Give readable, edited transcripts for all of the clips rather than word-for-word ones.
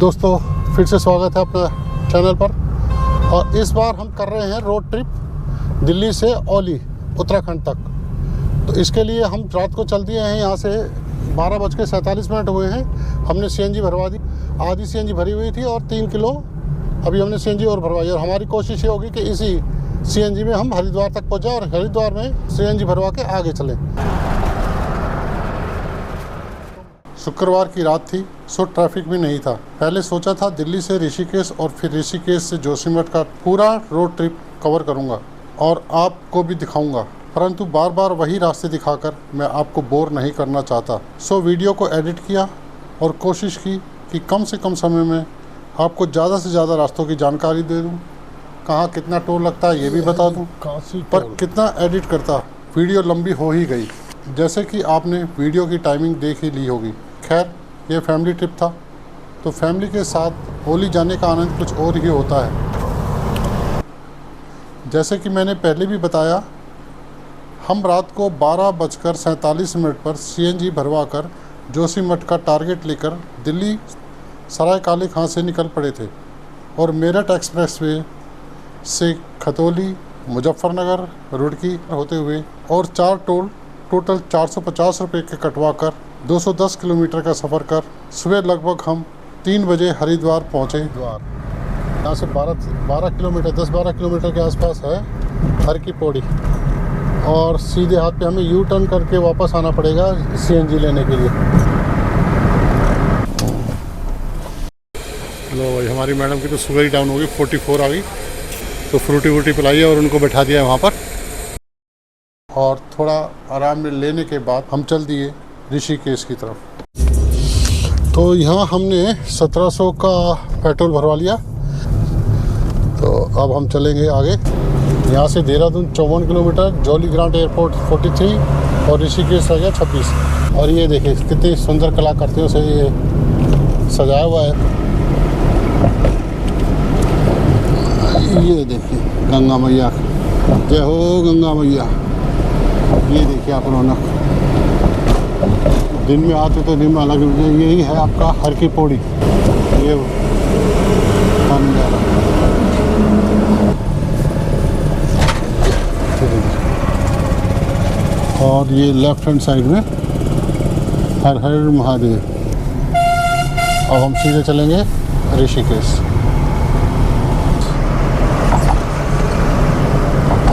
दोस्तों फिर से स्वागत है अपने चैनल पर। और इस बार हम कर रहे हैं रोड ट्रिप दिल्ली से औली उत्तराखंड तक। तो इसके लिए हम रात को चल दिए हैं, यहाँ से 12:47 हुए हैं। हमने सीएनजी भरवा दी, आधी सीएनजी भरी हुई थी और 3 किलो अभी हमने सीएनजी और भरवाई। और हमारी कोशिश ये होगी कि इसी सीएनजी में हम हरिद्वार तक पहुँचाएँ और हरिद्वार में सीएनजी भरवा के आगे चलें। शुक्रवार की रात थी, सो ट्रैफिक भी नहीं था। पहले सोचा था दिल्ली से ऋषिकेश और फिर ऋषिकेश से जोशीमठ का पूरा रोड ट्रिप कवर करूंगा और आपको भी दिखाऊंगा, परंतु बार बार वही रास्ते दिखाकर मैं आपको बोर नहीं करना चाहता। सो वीडियो को एडिट किया और कोशिश की कि कम से कम समय में आपको ज़्यादा से ज़्यादा रास्तों की जानकारी दे दूँ, कहाँ कितना टोल लगता है ये भी बता दूँ। पर कितना एडिट करता, वीडियो लंबी हो ही गई। जैसे कि आपने वीडियो की टाइमिंग देख ही ली होगी। खैर, ये फैमिली ट्रिप था, तो फैमिली के साथ औली जाने का आनंद कुछ और ही होता है। जैसे कि मैंने पहले भी बताया, हम रात को 12:47 पर सीएनजी भरवाकर जोशीमठ का टारगेट लेकर दिल्ली सराय काले खां से निकल पड़े थे और मेरठ एक्सप्रेसवे से खतौली, मुजफ्फरनगर, रुड़की होते हुए और 4 टोल टोटल 450 रुपये के कटवा कर 210 किलोमीटर का सफ़र कर सुबह लगभग हम 3 बजे हरिद्वार पहुँचे। यहाँ से 12 किलोमीटर 10-12 किलोमीटर के आसपास है हर की पौड़ी, और सीधे हाथ पे हमें यू टर्न करके वापस आना पड़ेगा सीएनजी लेने के लिए। लो भाई, हमारी मैडम की तो शुगर ही डाउन होगी, 44 आ गई। तो फ्रूटी वूटी पिलाई है और उनको बैठा दिया है वहाँ पर, और थोड़ा आराम लेने के बाद हम चल दिए ऋषिकेश की तरफ। तो यहाँ हमने 1700 का पेट्रोल भरवा लिया। तो अब हम चलेंगे आगे। यहाँ से Dehradun 54 kilometre, jolly grant airport 43 और ऋषिकेश रह गया 26। और ये देखिए कितनी सुंदर कलाकृतियों से ये सजाया हुआ है। ये देखिए गंगा मैया, जय हो गंगा मैया। ये देखिए आप रौनक, दिन में आते तो दिन में अलग। यही है आपका हर की पौड़ी। ये और ये लेफ्ट हैंड साइड में हर हर महादेव। अब हम सीधे चलेंगे ऋषिकेश।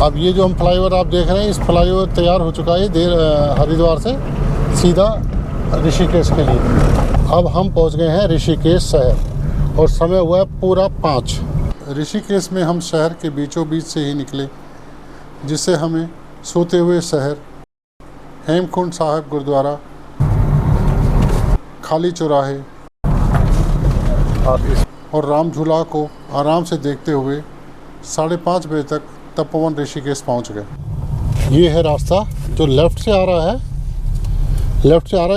अब ये जो हम फ्लाईओवर आप देख रहे हैं, इस फ्लाईओवर तैयार हो चुका है हरिद्वार से सीधा ऋषिकेश के लिए। अब हम पहुंच गए हैं ऋषिकेश शहर और समय हुआ है पूरा 5। ऋषिकेश में हम शहर के बीचों बीच से ही निकले, जिससे हमें सोते हुए शहर, हेमकुंड साहिब गुरुद्वारा, खाली चौराहे और राम झूला को आराम से देखते हुए 5:30 बजे तक तपोवन ऋषिकेश पहुंच गए। ये है रास्ता जो लेफ़्ट से आ रहा है,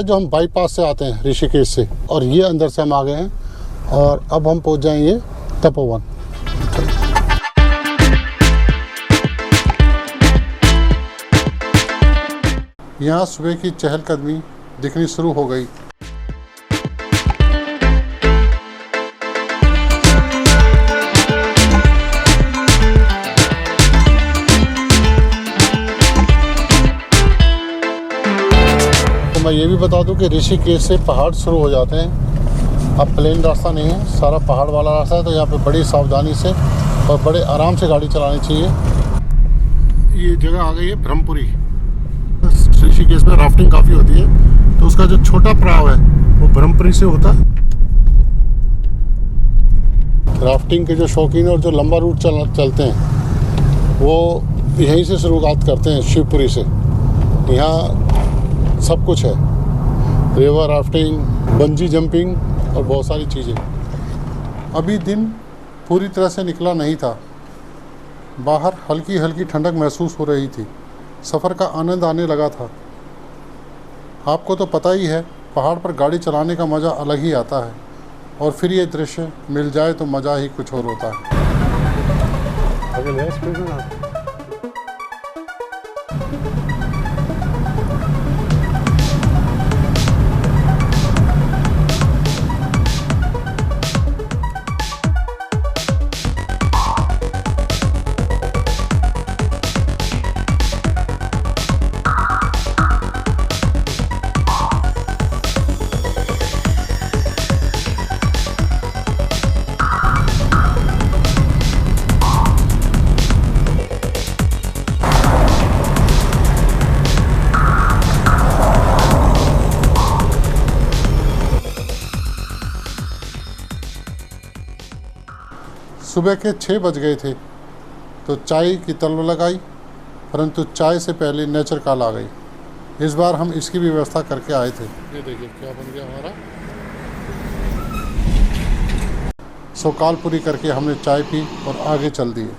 जो हम बाईपास से आते हैं ऋषिकेश से, और ये अंदर से हम आ गए हैं और अब हम पहुंच जाएंगे तपोवन। यहाँ सुबह की चहलकदमी दिखनी शुरू हो गई। मैं ये भी बता दूं कि ऋषिकेश से पहाड़ शुरू हो जाते हैं। अब प्लेन रास्ता नहीं है, सारा पहाड़ वाला रास्ता है। तो यहाँ पे बड़ी सावधानी से और बड़े आराम से गाड़ी चलानी चाहिए। ये जगह आ गई है ब्रह्मपुरी। ऋषिकेश में राफ्टिंग काफ़ी होती है, तो उसका जो छोटा पड़ाव है वो ब्रह्मपुरी से होता है। राफ्टिंग के जो शौकीन और जो लंबा रूट चलते हैं वो यहीं से शुरुआत करते हैं, शिवपुरी से। यहाँ सब कुछ है, रिवर राफ्टिंग, बंजी जंपिंग और बहुत सारी चीज़ें। अभी दिन पूरी तरह से निकला नहीं था, बाहर हल्की हल्की ठंडक महसूस हो रही थी। सफ़र का आनंद आने लगा था। आपको तो पता ही है, पहाड़ पर गाड़ी चलाने का मज़ा अलग ही आता है, और फिर ये दृश्य मिल जाए तो मज़ा ही कुछ और होता है। सुबह के 6 बज गए थे तो चाय की तलब लगाई, परंतु चाय से पहले नेचर कॉल आ गई। इस बार हम इसकी भी व्यवस्था करके आए थे। ये देखिए क्या बन गया हमारा। सो कॉल पूरी करके हमने चाय पी और आगे चल दिए।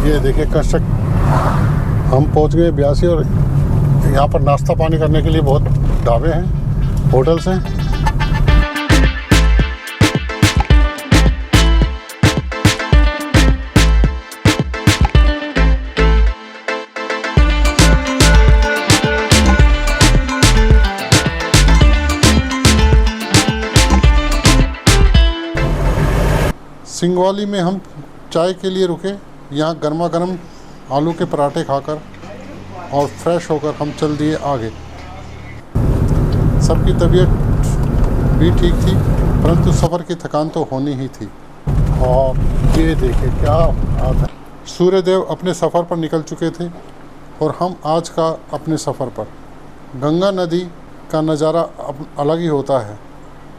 ये देखिए कंस्ट्रक्ट हम पहुंच गए ब्यासी और यहाँ पर नाश्ता पानी करने के लिए बहुत ढाबे हैं, होटल्स हैं। सिंगवाली में हम चाय के लिए रुके। यहाँ गर्मा गर्म आलू के पराठे खाकर और फ्रेश होकर हम चल दिए आगे। सबकी तबीयत भी ठीक थी, परंतु सफ़र की थकान तो होनी ही थी। और ये देखिए क्या बात है, सूर्यदेव अपने सफ़र पर निकल चुके थे और हम आज का अपने सफ़र पर। गंगा नदी का नज़ारा अलग ही होता है।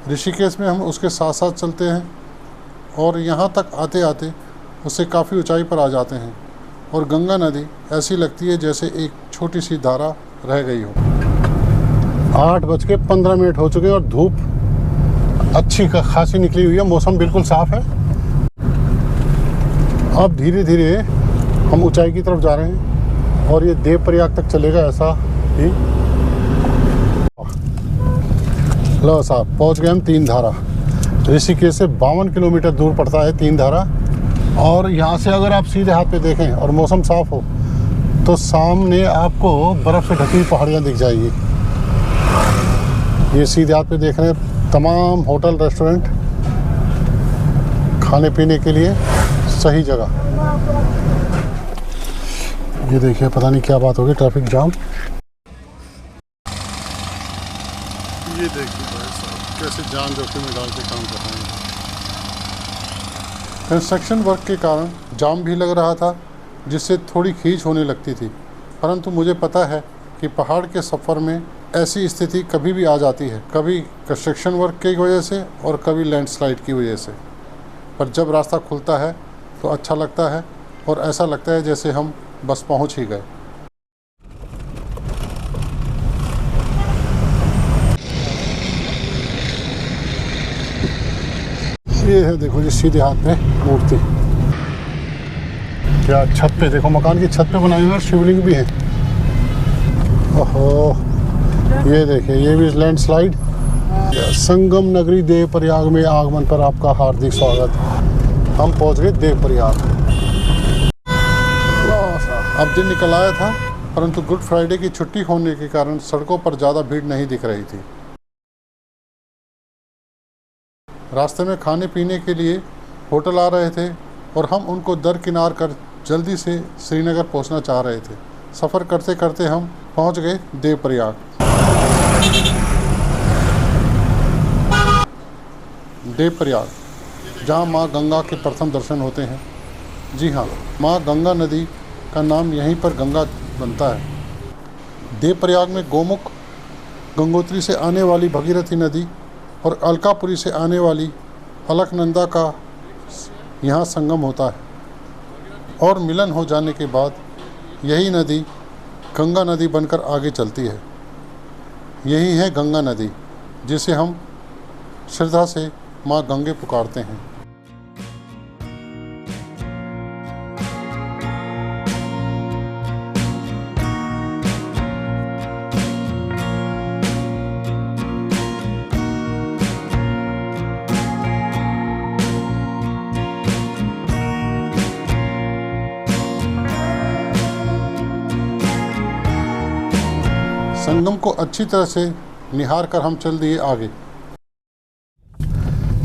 ऋषिकेश में हम उसके साथ साथ चलते हैं और यहाँ तक आते आते उससे काफ़ी ऊंचाई पर आ जाते हैं और गंगा नदी ऐसी लगती है जैसे एक छोटी सी धारा रह गई हो। 8:15 हो चुके हैं और धूप अच्छी खासी निकली हुई है। मौसम बिल्कुल साफ़ है। अब धीरे धीरे हम ऊंचाई की तरफ जा रहे हैं और ये देवप्रयाग तक चलेगा ऐसा ही। लो साहब पहुँच गए हम तीन धारा। ऋषिकेश से 52 किलोमीटर दूर पड़ता है तीन धारा। और यहाँ से अगर आप सीधे हाथ पे देखें और मौसम साफ़ हो तो सामने आपको बर्फ़ से ढकी पहाड़ियाँ दिख जाएगी। ये सीधे हाथ पे देख रहे हैं तमाम होटल रेस्टोरेंट, खाने पीने के लिए सही जगह। ये देखिए पता नहीं क्या बात होगी, ट्रैफिक जाम। ये देखिए भाई साहब कैसे जान जोखिम में डाल के काम कर रहे हैं। कंस्ट्रक्शन वर्क के कारण जाम भी लग रहा था, जिससे थोड़ी खींच होने लगती थी, परंतु मुझे पता है कि पहाड़ के सफ़र में ऐसी स्थिति कभी भी आ जाती है, कभी कंस्ट्रक्शन वर्क की वजह से और कभी लैंडस्लाइड की वजह से। पर जब रास्ता खुलता है तो अच्छा लगता है और ऐसा लगता है जैसे हम बस पहुंच ही गए। ये है देखो जी सीधे हाथ में मूर्ति। क्या छत पे देखो, मकान की छत पे बनाई हुई है, शिवलिंग भी है। ओहो ये देखिए ये भी लैंडस्लाइड। संगम नगरी देवप्रयाग में आगमन पर आपका हार्दिक स्वागत। हम पहुंच गए देवप्रयाग। अब दिन निकल आया था, परंतु गुड फ्राइडे की छुट्टी होने के कारण सड़कों पर ज़्यादा भीड़ नहीं दिख रही थी। रास्ते में खाने पीने के लिए होटल आ रहे थे और हम उनको दरकिनार कर जल्दी से श्रीनगर पहुंचना चाह रहे थे। सफ़र करते करते हम पहुंच गए देवप्रयाग। देवप्रयाग जहां मां गंगा के प्रथम दर्शन होते हैं। जी हाँ, मां गंगा नदी का नाम यहीं पर गंगा बनता है। देवप्रयाग में गोमुख, गंगोत्री से आने वाली भगीरथी नदी और अलकापुरी से आने वाली अलकनंदा का यहाँ संगम होता है और मिलन हो जाने के बाद यही नदी गंगा नदी बनकर आगे चलती है। यही है गंगा नदी, जिसे हम श्रद्धा से माँ गंगे पुकारते हैं। संगम को अच्छी तरह से निहार कर हम चल दिए आगे।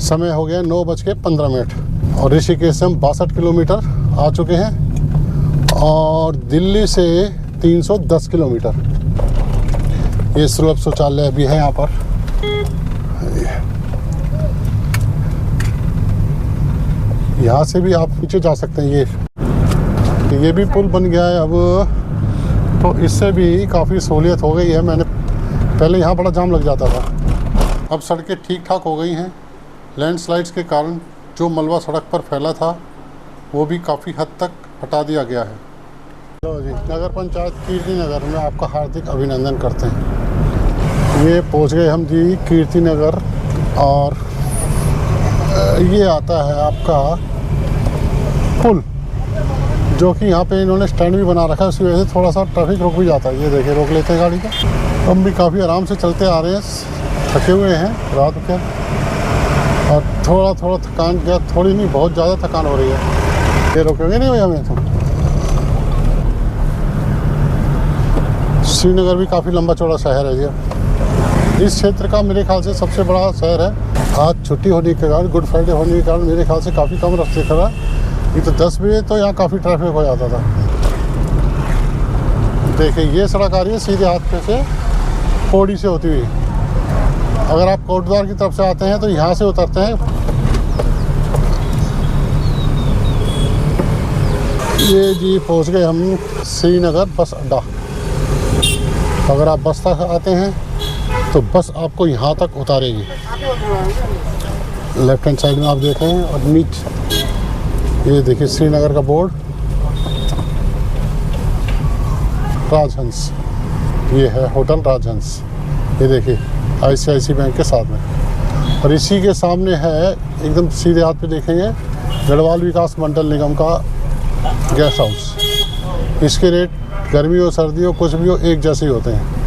समय हो गया 9:15 और ऋषिकेश से हम 62 किलोमीटर आ चुके हैं और दिल्ली से 310 किलोमीटर। ये सुलभ शौचालय भी है यहाँ पर। यहाँ से भी आप पीछे जा सकते हैं। ये भी पुल बन गया है अब, तो इससे भी काफ़ी सहूलियत हो गई है। मैंने पहले यहाँ बड़ा जाम लग जाता था, अब सड़कें ठीक ठाक हो गई हैं लैंडस्लाइड्स के कारण जो मलबा सड़क पर फैला था वो भी काफ़ी हद तक हटा दिया गया है। लो जी, नगर पंचायत कीर्ति नगर में आपका हार्दिक अभिनंदन करते हैं। ये पहुंच गए हम जी कीर्ति नगर, और ये आता है आपका पुल, जो कि यहाँ पे इन्होंने स्टैंड भी बना रखा है। उसकी वजह से थोड़ा सा ट्रैफिक रुक भी जाता है। ये देखिए, रोक लेते हैं गाड़ी का। हम भी काफ़ी आराम से चलते आ रहे हैं, थके हुए हैं रात के, और थोड़ा थोड़ा थकान, क्या थोड़ी नहीं बहुत ज़्यादा थकान हो रही है। ये रोकेंगे नहीं भैया हमें? तो श्रीनगर भी काफ़ी लंबा चौड़ा शहर है जी। इस क्षेत्र का मेरे ख्याल से सबसे बड़ा शहर है। आज छुट्टी होने के कारण, गुड फ्राइडे होने के कारण मेरे ख्याल से काफ़ी कम रास्ते खड़ा। ये तो 10 बजे तो यहाँ काफ़ी ट्रैफिक हो जाता था। देखिए, ये सड़क आ रही है सीधे हाथ पे से पौड़ी से होती हुई। अगर आप कोटद्वार की तरफ से आते हैं तो यहाँ से उतरते हैं। ये जी पहुँच गए हम श्रीनगर बस अड्डा। अगर आप बस तक आते हैं तो बस आपको यहाँ तक उतारेगी। लेफ्ट हैंड साइड में आप देख रहे हैं, और नीचे ये देखिए श्रीनगर का बोर्ड, राजहंस। ये है होटल राजहंस। ये देखिए ICICI बैंक के साथ में, और इसी के सामने है एकदम सीधे हाथ पे देखेंगे गढ़वाल विकास मंडल निगम का गेस्ट हाउस। इसके रेट गर्मी हो सर्दी हो कुछ भी हो एक जैसे ही होते हैं।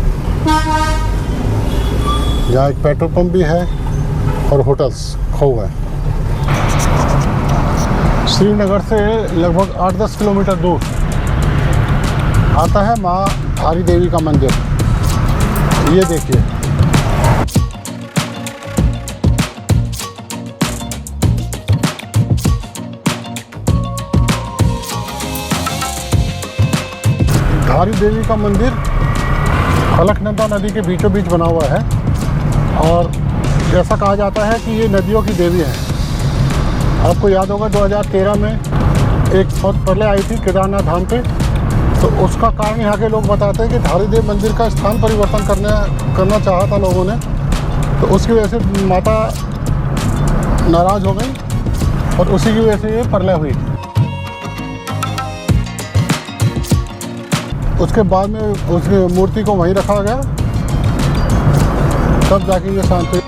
यहाँ एक पेट्रोल पंप भी है और होटल्स खूब है। श्रीनगर से लगभग 8-10 किलोमीटर दूर आता है माँ धारी देवी का मंदिर। ये देखिए, धारी देवी का मंदिर अलकनंदा नदी के बीचों बीच बना हुआ है, और ऐसा कहा जाता है कि ये नदियों की देवी है। आपको याद होगा 2013 में एक बहुत पहले आई थी केदारनाथ धाम पे, तो उसका कारण यहाँ के लोग बताते हैं कि धारी देवी मंदिर का स्थान परिवर्तन करना चाहा था लोगों ने, तो उसकी वजह से माता नाराज़ हो गई और उसी की वजह से ये प्रलय हुई। उसके बाद में उस मूर्ति को वहीं रखा गया, तब जाके ये शांत हुई।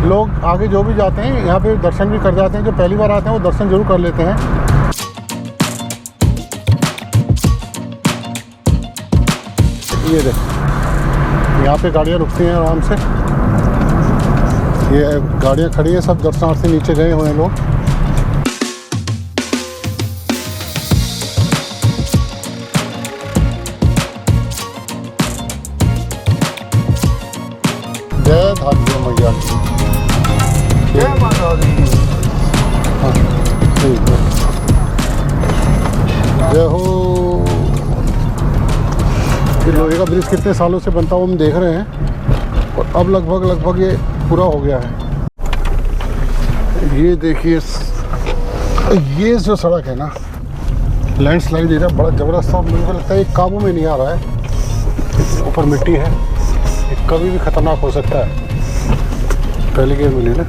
लोग आगे जो भी जाते हैं यहाँ पे दर्शन भी कर जाते हैं। जो पहली बार आते हैं वो दर्शन जरूर कर लेते हैं। ये देख, यहाँ पे गाड़ियाँ रुकती हैं आराम से। ये गाड़ियाँ खड़ी हैं, सब दर्शनार्थी नीचे गए हुए हैं लोग। जय धारी मैया की, जय माता दी। हाँ ठीक है, जय हो। ये लोहे का ब्रिज कितने सालों से बनता हुआ हम देख रहे हैं, और अब लगभग ये पूरा हो गया है। ये देखिए, ये जो सड़क है ना, लैंडस्लाइड एरिया बड़ा ज़बरदस्त, और मुझे लगता है ये काबू में नहीं आ रहा है। ऊपर मिट्टी है, ये कभी भी ख़तरनाक हो सकता है। पहले गेयर मिली ना,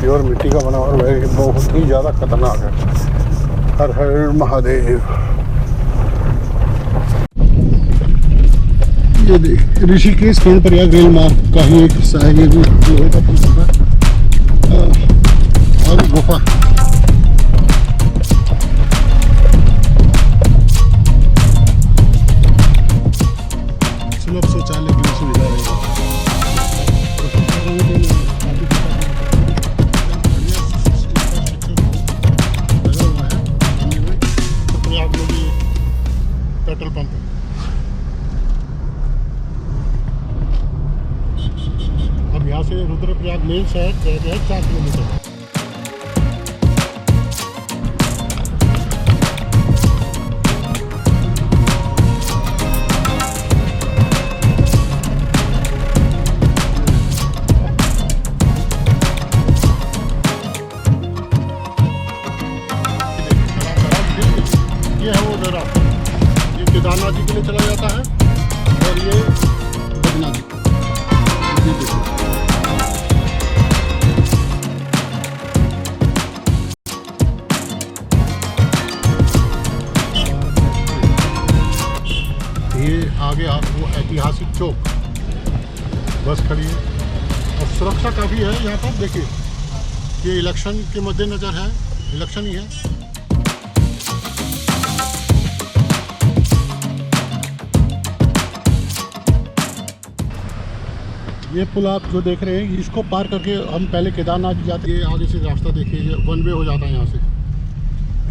प्योर मिट्टी का बना, और वह बहुत ही ज़्यादा खतरनाक है। हर हर महादेव। ये देख, ऋषिकेश कर्णप्रयाग रेल मार्ग का ही एक हिस्सा है। ये भी लोहे का पुल है, और गुफा। सुलभ शौचालय की सुविधा रहेगी। पेट्रोल पंप है। अब यहाँ से रुद्रप्रयाग मेन शहर रहते हैं 4 किलोमीटर। केदारनाथ जी के लिए चला जाता है और ये बद्रीनाथ जी। ये आगे आप वो ऐतिहासिक चौक बस खड़ी है और सुरक्षा काफ़ी है यहाँ पर। देखिए ये इलेक्शन के मद्देनज़र है, इलेक्शन ही है। ये पुल आप जो देख रहे हैं इसको पार करके हम पहले केदारनाथ जी जाते हैं। आगे से रास्ता देखिए, ये वन वे हो जाता है यहाँ से।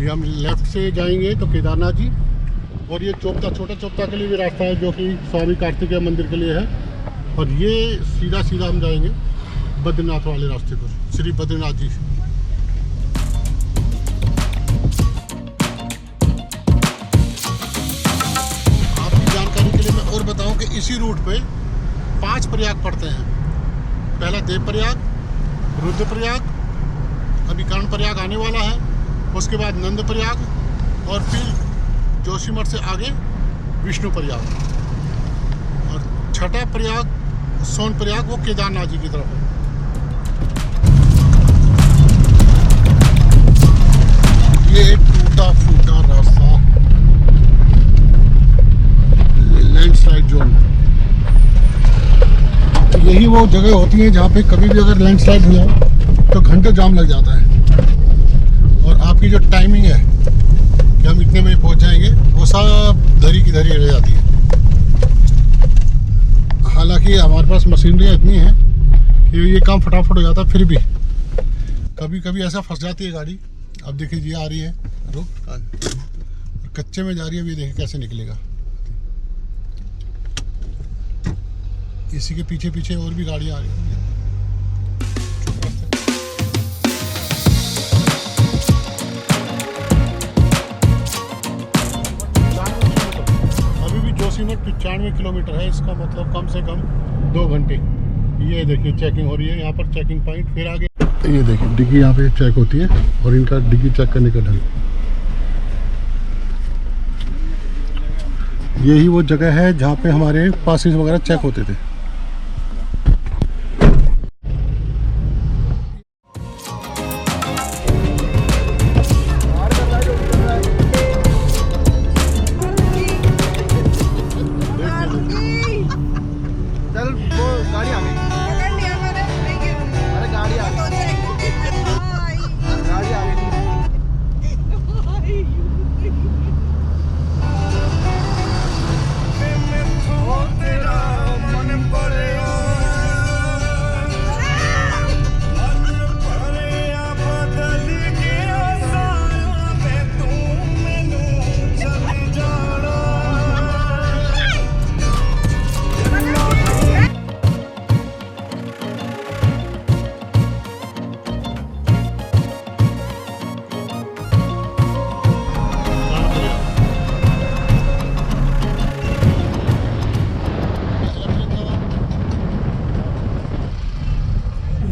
ये हम लेफ़्ट से जाएंगे तो केदारनाथ जी, और ये चोपता, छोटा चोपता के लिए भी रास्ता है जो कि स्वामी कार्तिकेय मंदिर के लिए है। और ये सीधा सीधा हम जाएंगे बद्रीनाथ वाले रास्ते पर, श्री बद्रीनाथ जी। आपकी जानकारी के लिए मैं और बताऊं कि इसी रूट पे 5 प्रयाग पड़ते हैं। पहला देव प्रयाग, रुद्र प्रयाग, अभी कर्ण प्रयाग आने वाला है, उसके बाद नंद प्रयाग और फिर जोशीमठ से आगे विष्णु प्रयाग, और छठा प्रयाग सोन प्रयाग वो केदारनाथ जी की तरफ है। ये टूटा फूटा रास्ता, लैंडस्लाइड जोन। यही वो जगह होती है जहाँ पे कभी भी अगर लैंडस्लाइड हो जाए तो घंटों जाम लग जाता है, और आपकी जो टाइमिंग है कि हम इतने बजे पहुँच जाएंगे वो सब धरी की धरी रह जाती है। हालांकि हमारे पास मशीनरी इतनी है कि ये काम फटाफट हो जाता है, फिर भी कभी कभी ऐसा फंस जाती है गाड़ी। अब देखिए ये आ रही है, रुक, कच्चे में जा रही है, अभी देखिए कैसे निकलेगा। इसी के पीछे पीछे और भी गाड़ियाँ आ रही हैं। जोशीमठ 95 किलोमीटर है, इसका मतलब कम से कम 2 घंटे। ये देखिए चेकिंग हो रही है यहाँ पर, चेकिंग पॉइंट। फिर आगे ये देखिए डिग्गी यहाँ पे चेक होती है, और इनका डिग्गी चेक करने का ढंग। यही वो जगह है जहाँ पे हमारे पासेस वगैरह चेक होते थे।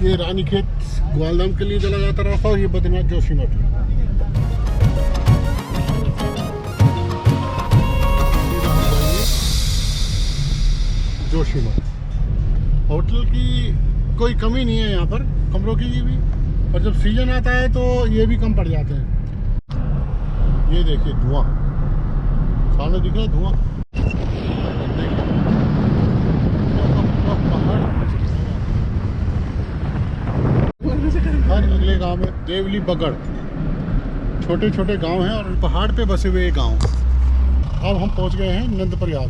ये रानीखेत ग्वालधाम के लिए चला जाता रास्ता, और ये बद्रीनाथ जोशीमठ। जोशीमठ होटल की कोई कमी नहीं है यहाँ पर, कमरों की भी, और जब सीजन आता है तो ये भी कम पड़ जाते हैं। ये देखिए धुआं सामने दिख रहा है, धुआं। हर अगले गांव में देवली बगड़, छोटे छोटे गांव हैं और पहाड़ पे बसे हुए गांव। अब हम पहुंच गए हैं नंद प्रयाग,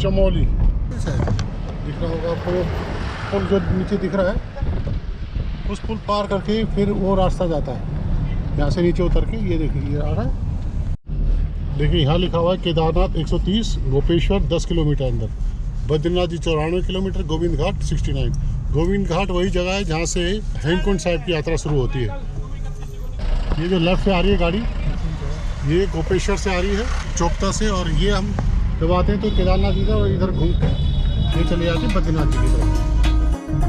चमोली। दिख रहा होगा आपको पुल जो नीचे दिख रहा है, उस पुल पार करके फिर वो रास्ता जाता है यहाँ से नीचे उतर के। ये देखिए ये आ रहा है, देखिए यहाँ लिखा हुआ है केदारनाथ 130, गोपेश्वर 10 किलोमीटर अंदर, बद्रीनाथ जी 94 किलोमीटर, गोविंद घाट 69। गोविंद घाट वही जगह है जहाँ से हेमकुंड साहिब की यात्रा शुरू होती है। ये जो लेफ्ट से आ रही है गाड़ी, ये गोपेश्वर से आ रही है, चोपता से, और ये हम जब आते हैं तो केदारनाथ जी का, और इधर घूम के ये चले जाते हैं बद्रीनाथ जी की तरफ।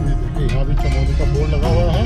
ये देखिए यहाँ भी चमोली का बोर्ड लगा हुआ है।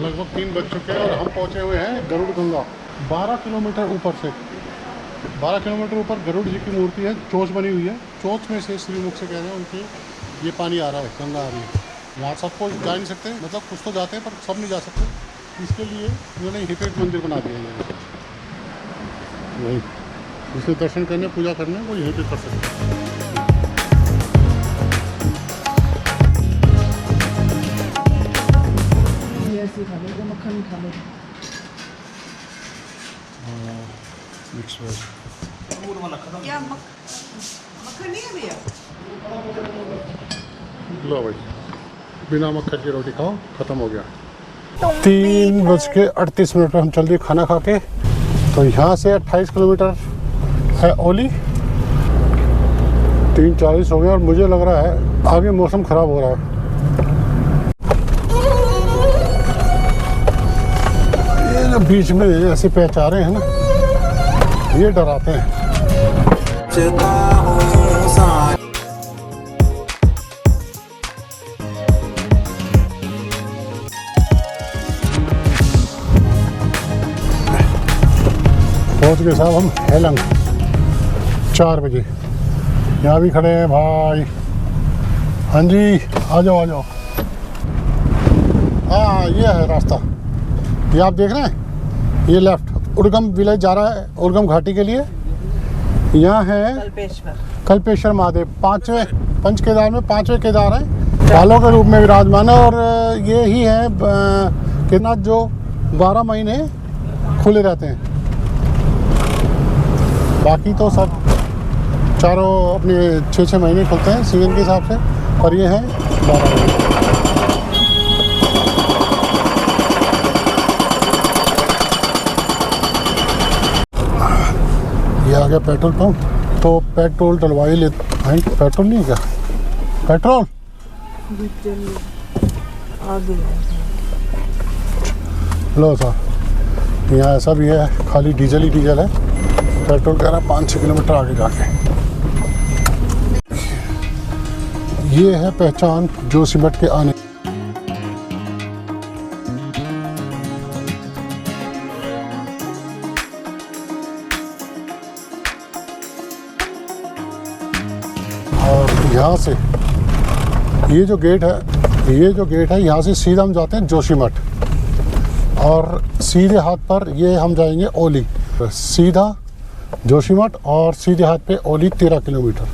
लगभग 3 बज चुके हैं और हम पहुंचे हुए हैं गरुड़ गंगा। 12 किलोमीटर ऊपर से, 12 किलोमीटर ऊपर गरुड़ जी की मूर्ति है, चोंच बनी हुई है। चोंच में से श्रीमुख से कह रहे हैं उनके ये पानी आ रहा है, गंगा आ रही है। वहाँ सबको जा नहीं सकते, मतलब कुछ तो जाते हैं पर सब नहीं जा सकते। इसके लिए उन्होंने यहीं पर एक मंदिर बना दिया है। वही जिसने दर्शन करने पूजा करने वो यहीं पर कर सकते हैं। मक्खन खा लो। मिक्स वेज क्या मक्खन नहीं है भैया? लो भाई, बिना मक्खन की रोटी खाओ, खत्म हो गया। 3:38 पर हम चल दिए खाना खा के। तो यहाँ से 28 किलोमीटर है ओली। 3:40 हो गया और मुझे लग रहा है आगे मौसम ख़राब हो रहा है। ये जो बीच में ऐसे पहचारे हैं ना, ये डराते हैं। पहुँच गए साहब हम हेलंग 4 बजे। यहाँ भी खड़े हैं भाई। हाँ जी, आ जाओ आ जाओ। हाँ ये है रास्ता, ये आप देख रहे हैं, ये लेफ्ट उर्गम विलेज जा रहा है, उर्गम घाटी के लिए। यहाँ है कल्पेश्वर महादेव, 5वें पंच केदार में 5वें केदार है, बालों के रूप में विराजमान है। और ये ही है केदारनाथ जो 12 महीने खुले रहते हैं। बाकी तो सब चारों अपने 6-6 महीने खुलते हैं सीजन के हिसाब से, और ये है 12 महीने। ये आ गया पेट्रोल पंप, तो पेट्रोल डलवा ही लेते भाई। पेट्रोल नहीं है क्या? पेट्रोल लो साहब, यहाँ ऐसा भी है, खाली डीजल ही डीजल है। पेट्रोल कह रहा है 5-6 किलोमीटर आगे जाके। ये है पहचान जोशीमठ के आने। और यहाँ से ये जो गेट है, यहाँ से सीधा हम जाते हैं जोशीमठ, और सीधे हाथ पर ये हम जाएंगे ओली। सीधा जोशीमठ और सीधे हाथ पे ओली 13 किलोमीटर।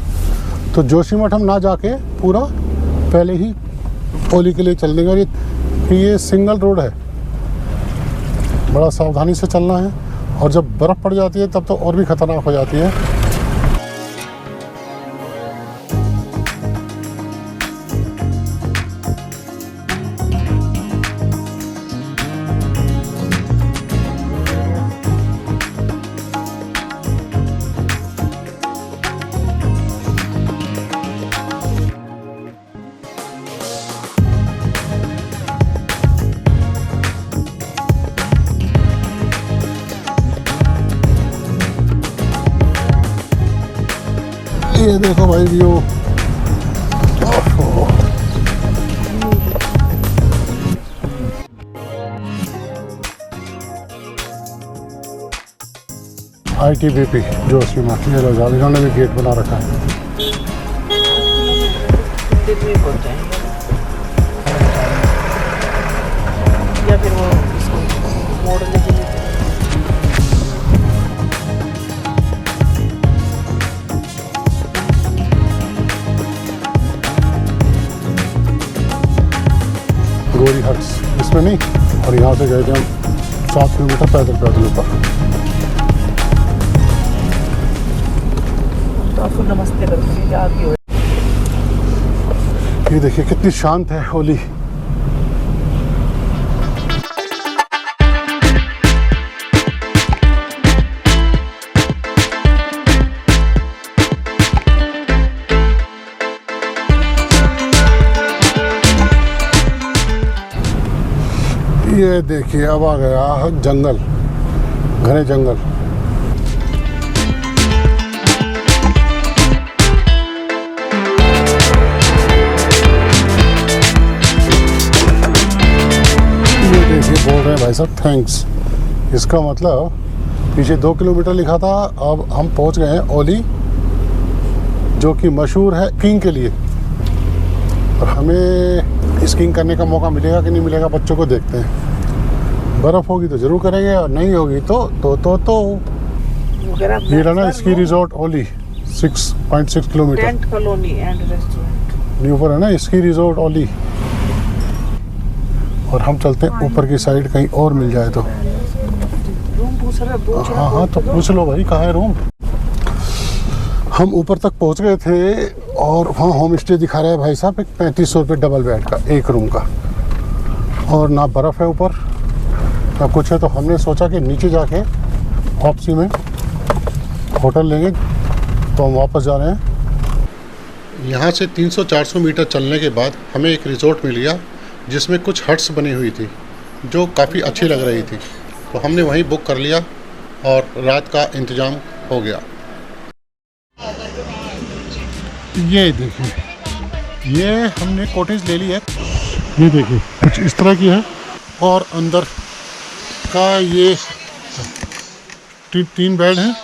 तो जोशीमठ हम ना जाके पूरा पहले ही ओली के लिए चल देंगे। और ये सिंगल रोड है, बड़ा सावधानी से चलना है। और जब बर्फ़ पड़ जाती है तब तो और भी ख़तरनाक हो जाती है। ये देखो भाई व्यू। ITBP जोशीमठ, ये लो इन्होंने भी गेट बना रखा है। या फिर वो इसको मोड़ लेके गोरी हट्स इसमें नहीं। और यहाँ से गए थे हम 7 किलोमीटर पैदल ऊपर। तो आपको नमस्ते करके याद हो। ये देखिए कितनी शांत है ओली। ये देखिए अब आ गया जंगल, घने जंगल। ये देखिए हैं भाई साहब थैंक्स। इसका मतलब पीछे 2 किलोमीटर लिखा था, अब हम पहुंच गए हैं ओली, जो कि मशहूर है स्कीइंग के लिए। और हमें स्कीइंग करने का मौका मिलेगा कि नहीं मिलेगा, बच्चों को देखते हैं। बर्फ़ होगी तो ज़रूर करेंगे और नहीं होगी तो ये रहा ना ski resort Auli 6.6 kilometre. Tent colony and restaurant new पर है ना स्की रिजॉर्ट ओली। और हम चलते हैं ऊपर की साइड, कहीं और मिल जाए तो। रूम पूछ रहा हाँ तो पूछ लो भाई कहाँ है रूम। हम ऊपर तक पहुंच गए थे और वहाँ होम स्टे दिखा रहा है भाई साहब, एक 3500 रुपये डबल बेड का एक रूम का। और ना बर्फ़ है ऊपर ना कुछ है, तो हमने सोचा कि नीचे जाके वापसी में होटल लेंगे। तो हम वापस जा रहे हैं। यहाँ से 300-400 मीटर चलने के बाद हमें एक रिजॉर्ट मिल गया जिसमें कुछ हट्स बनी हुई थी जो काफ़ी अच्छी लग रही थी, तो हमने वहीं बुक कर लिया और रात का इंतज़ाम हो गया। ये देखिए, ये हमने कॉटेज ले ली है, ये देखिए कुछ इस तरह की है। और अंदर का ये 3 बेड हैं।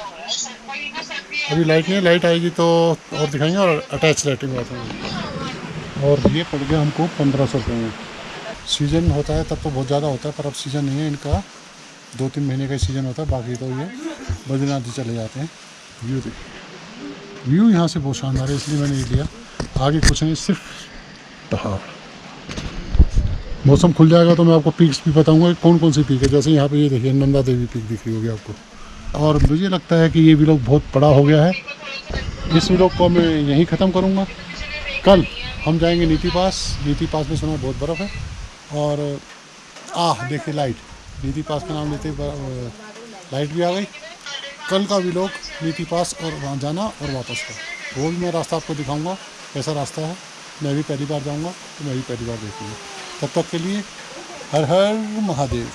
अभी लाइट नहीं है, लाइट आएगी तो और दिखाएंगे। और अटैच लैट्रिन बाथरूम। और ये पड़ गया हमको 1500 रुपये में। सीज़न होता है तब तो बहुत ज़्यादा होता है, पर अब सीज़न नहीं है इनका, 2-3 महीने का सीज़न होता है, बाकी तो ये बद्रीनाथ ही चले जाते हैं। व्यू देखिए, व्यू यहाँ से बहुत शानदार है, इसलिए मैंने ये लिया। आगे कुछ नहीं, सिर्फ पहाड़। मौसम खुल जाएगा तो मैं आपको पीक्स भी बताऊंगा कौन कौन सी पीक है। जैसे यहाँ पे ये देखिए नंदा देवी पीक दिख रही होगी आपको। और मुझे लगता है कि ये व्लॉग बहुत बड़ा हो गया है, इस व्लॉग को मैं यहीं ख़त्म करूँगा। कल हम जाएंगे नीति पास। नीति पास में सुना बहुत बर्फ़ है। और देखिए लाइट, नीति पास का नाम लेते लाइट भी आ गई। कल का व्लॉग नीति पास और वहाँ जाना और वापस का। रोज़ मैं रास्ता आपको दिखाऊंगा कैसा रास्ता है। मैं भी पहली बार जाऊंगा तो मैं भी पहली बार देखूँगा। तब तक के लिए हर हर महादेव।